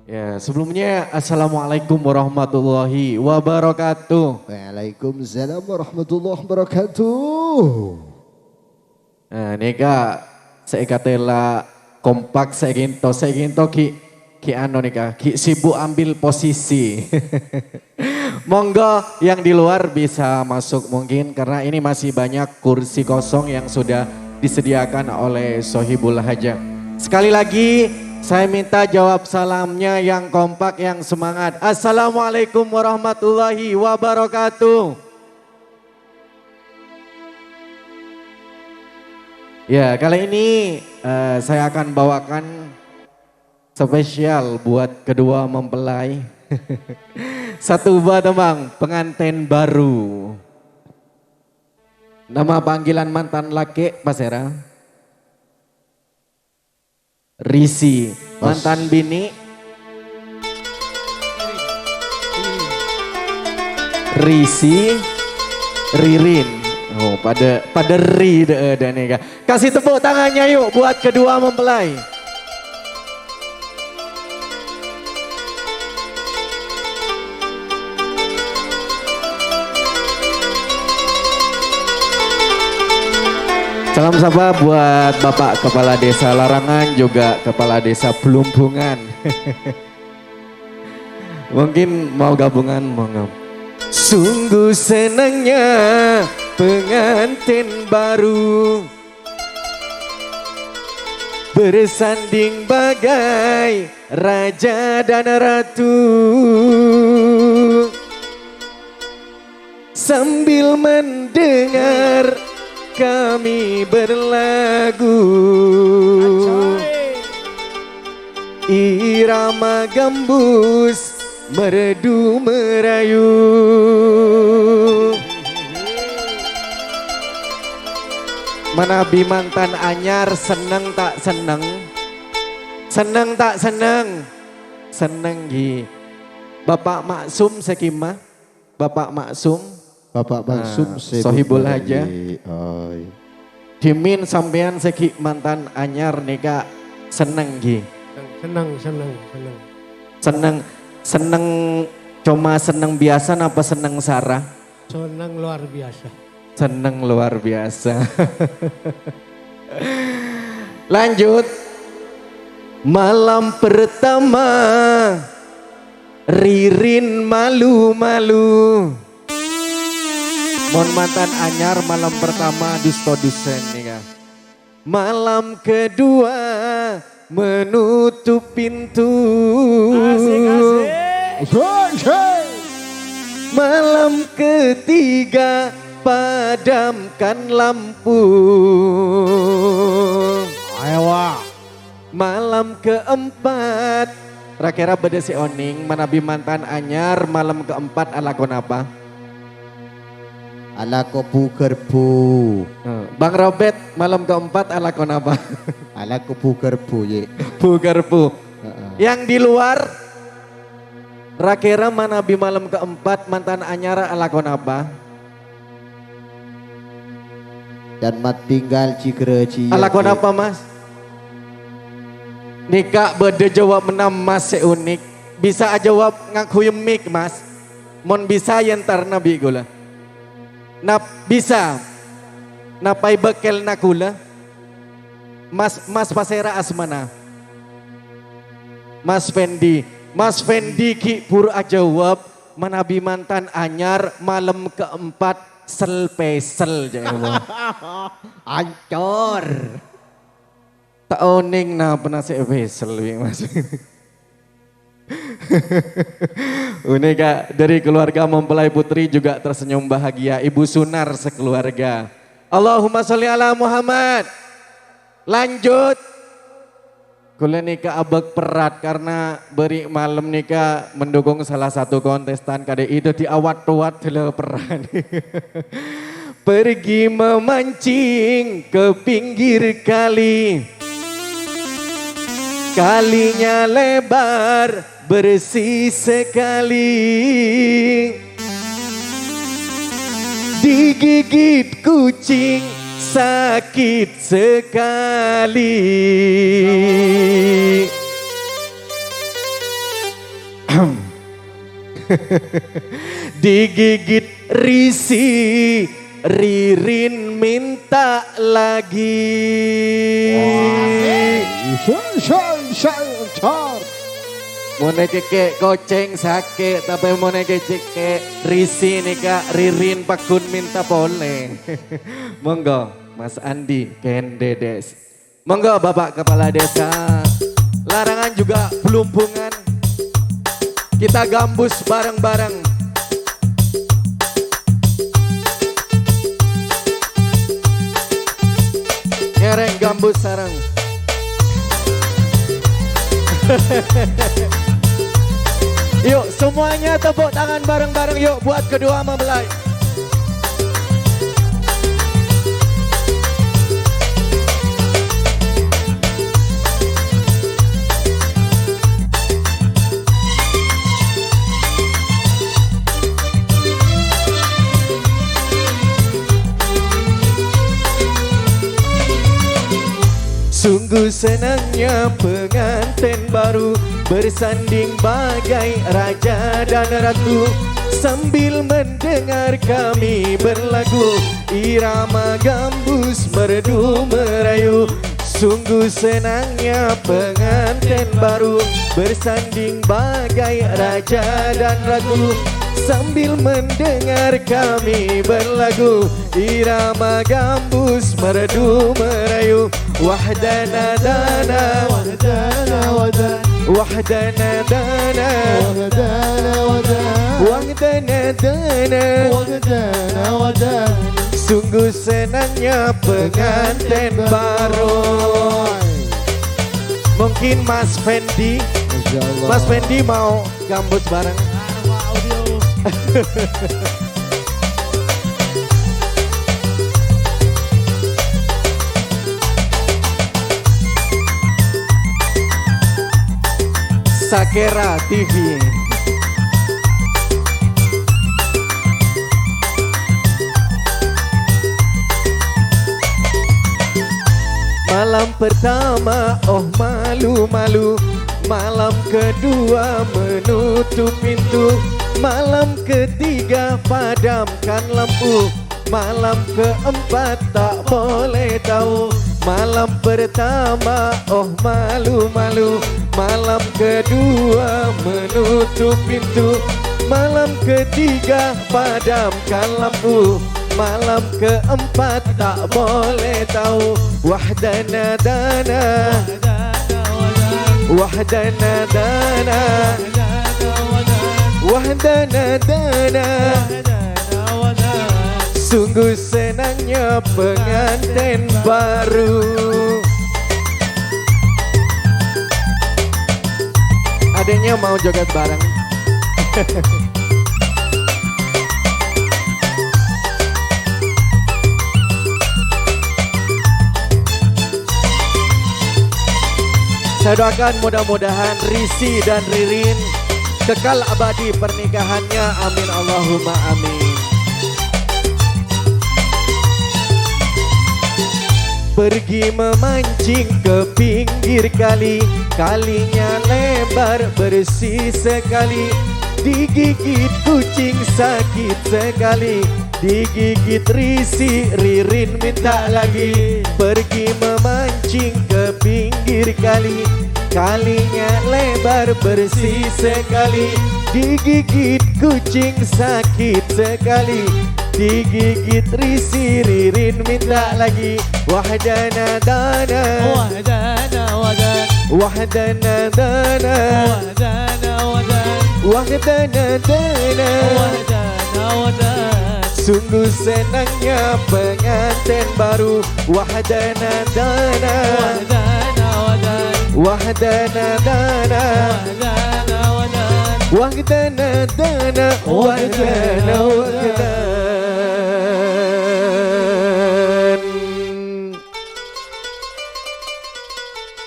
Ya, sebelumnya Assalamualaikum warahmatullahi wabarakatuh. Waalaikumsalam warahmatullahi wabarakatuh. Nah, nika saya katela kompak saya ginto ki ano nika ki sibuk ambil posisi. Monggo yang di luar bisa masuk mungkin karena ini masih banyak kursi kosong yang sudah disediakan oleh Sohibul Hajah. Sekali lagi saya minta jawab salamnya yang kompak, yang semangat. Assalamualaikum warahmatullahi wabarakatuh. Ya, kali ini saya akan bawakan spesial buat kedua mempelai. Satu buah tembang pengantin baru. Nama panggilan mantan laki Pak Sera. Risi, mantan bini Risi, Ririn. Oh, pada ri dan nih. Kasih tepuk tangannya yuk buat kedua mempelai. Salam sapa buat Bapak Kepala Desa Larangan juga Kepala Desa Pelumbungan. Mungkin mau gabungan, mau ngam. Sungguh senangnya pengantin baru bersanding bagai raja dan ratu sambil mendengar kami berlagu, irama gembus merdu merayu. Menabi mantan anyar seneng tak seneng, seneng tak seneng, seneng gi. Bapak Maksum sekimah, Bapak Maksum. Bapak Maksum Sohibul Hajah. Dimin sampean seki mantan anyar nika seneng gi. Seneng cuma seneng biasa apa seneng sarah? Seneng luar biasa. Seneng luar biasa. Lanjut. Malam pertama Ririn malu-malu. Mon mantan anyar malam pertama dusto dusen nih. Malam kedua menutup pintu. Asik. Malam ketiga padamkan lampu. Ayo. Malam keempat rakira beda si oning menabi mantan anyar malam keempat ala konapa? Ala kopu gerbu. Bang Robert malam keempat ala konapa? Ala kopu gerbu ye. Bugarpu. Yang di luar rakira menabi malam keempat mantan anyar ala konapa? Dan mat tinggal cikreci. Ala konapa mas? Nikah beda jawab menam mas seunik. Bisa jawab ngaku mik mas. Mon bisa yentar nabi gula. Nap bisa. Napai bekel nakula. Mas Pasera asmana. Mas Fendi ki pur jawab manabi mantan anyar malam keempat spesial jawab. Ancor. Tak oning na pernah spesial mas. Unika dari keluarga mempelai putri juga tersenyum bahagia. Ibu Sunar sekeluarga. Allahumma sholli ala Muhammad. Lanjut. Kula nikah abek perat karena beri malam nikah mendukung salah satu kontestan kade itu diawat tuat dele peran. Pergi memancing ke pinggir kali. Kalinya lebar bersih sekali. Digigit kucing sakit sekali. Digigit risih, Ririn minta lagi. Mone keke goceng sakit, tapi mone keke risi nih kak, Ririn pakun minta boleh. Monggo Mas Andi Kendedes. Monggo Bapak Kepala Desa. Larangan juga pelumpungan. Kita gambus bareng-bareng. Ngereng gambus sarang. Yuk semuanya tepuk tangan bareng-bareng yuk buat kedua mempelai. Sungguh senangnya pengantin baru bersanding bagai raja dan ratu, sambil mendengar kami berlagu irama gambus merdu merayu. Sungguh senangnya pengantin baru bersanding bagai raja dan ratu, sambil mendengar kami berlagu irama gambus merdu merayu. Wahdana dana, wahdana wahdana, wahdana dana, wahdana wahdana, wahdana dana, wahdana wahdana. Sungguh senangnya pengantin baru. Mungkin Mas Fendi, Mas Fendi mau gambus bareng. Sakera TV. Malam pertama oh malu-malu, malam kedua menutup pintu, malam ketiga padamkan lampu, malam keempat tak boleh tahu. Malam pertama oh malu-malu, malam kedua menutup pintu, malam ketiga padamkan lampu, malam keempat tak boleh tahu. Wahdana dana, wahdana dana, wahdana dana. Sungguh senangnya pengantin baru. Adanya mau joget bareng. Saya doakan mudah-mudahan Risi dan Ririn kekal abadi pernikahannya. Amin Allahumma amin. Pergi memancing ke pinggir kali, kalinya lebar bersih sekali, digigit kucing sakit sekali, digigit Risi Ririn minta lagi. Pergi memancing ke pinggir kali, kalinya lebar bersih sekali, digigit kucing sakit sekali, digigit Risi Ririn minta lagi. Wahdana dana, Wahdana wahdana, wahdana dana, wahdana wahdana, wahdana dana. wahdana wahdana. Sungguh senangnya pengantin baru. Wahdana dana, Wahdana wahdana, wahdana dana, wahdana wahdana, wahdana dana, wahdana wahdana.